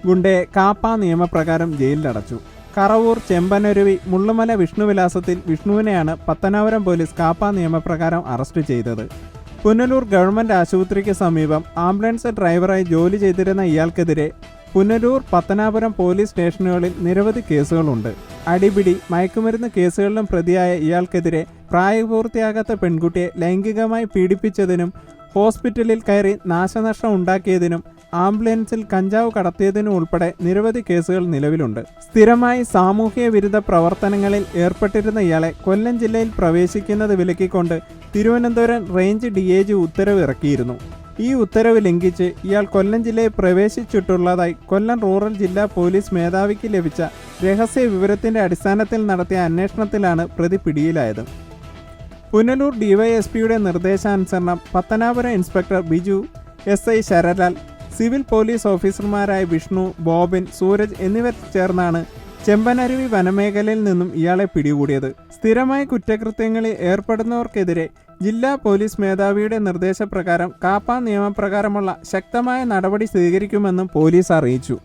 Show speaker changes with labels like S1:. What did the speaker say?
S1: ഗുണ്ടയെ കാപ്പ നിയമപ്രകാരം ജയിലിലടച്ചു. കറവൂർ ചെമ്പനരുവി മുള്ളുമല വിഷ്ണുവിലാസത്തിൽ വിഷ്ണുവിനെയാണ് പത്തനാപുരം പോലീസ് കാപ്പ നിയമപ്രകാരം അറസ്റ്റ് ചെയ്തത്. പുനലൂർ ഗവൺമെന്റ് ആശുപത്രിക്ക് സമീപം ആംബുലൻസ് ഡ്രൈവറായി ജോലി ചെയ്തിരുന്ന ഇയാൾക്കെതിരെ പുനലൂർ പത്തനാപുരം പോലീസ് സ്റ്റേഷനുകളിൽ നിരവധി കേസുകളുണ്ട്. അടിപിടി, മയക്കുമരുന്ന് കേസുകളിലും പ്രതിയായ ഇയാൾക്കെതിരെ പ്രായപൂർത്തിയാകാത്ത പെൺകുട്ടിയെ ലൈംഗികമായി പീഡിപ്പിച്ചതിനും ഹോസ്പിറ്റലിൽ കയറി നാശനഷ്ടം ഉണ്ടാക്കിയതിനും ആംബുലൻസിൽ കഞ്ചാവ് കടത്തിയതിനും ഉൾപ്പെടെ നിരവധി കേസുകൾ നിലവിലുണ്ട്. സ്ഥിരമായി സാമൂഹ്യ വിരുദ്ധ പ്രവർത്തനങ്ങളിൽ ഏർപ്പെട്ടിരുന്ന ഇയാളെ കൊല്ലം ജില്ലയിൽ പ്രവേശിക്കുന്നത് വിലക്കിക്കൊണ്ട് തിരുവനന്തപുരം റേഞ്ച് DIG ഉത്തരവ് ഇറക്കിയിരുന്നു. ഈ ഉത്തരവ് ലംഘിച്ച് ഇയാൾ കൊല്ലം ജില്ലയിൽ പ്രവേശിച്ചിട്ടുള്ളതായി കൊല്ലം റൂറൽ ജില്ലാ പോലീസ് മേധാവിക്ക് ലഭിച്ച രഹസ്യ വിവരത്തിന്റെ അടിസ്ഥാനത്തിൽ നടത്തിയ അന്വേഷണത്തിലാണ് പ്രതി പിടിയിലായത്. പുനലൂർ DYSPയുടെ നിർദ്ദേശാനുസരണം Pathanapuram inspector Biju, SI Saralal, civil police ഓഫീസർമാരായ വിഷ്ണു, ബോബിൻ, സൂരജ് എന്നിവർ ചേർന്നാണ് ചെമ്പനരുവി വനമേഖലയിൽ നിന്നും ഇയാളെ പിടികൂടിയത്. സ്ഥിരമായി കുറ്റകൃത്യങ്ങളിൽ ഏർപ്പെടുന്നവർക്കെതിരെ ജില്ലാ പോലീസ് മേധാവിയുടെ നിർദ്ദേശപ്രകാരം കാപ്പ നിയമപ്രകാരമുള്ള ശക്തമായ നടപടി സ്വീകരിക്കുമെന്നും പോലീസ് അറിയിച്ചു.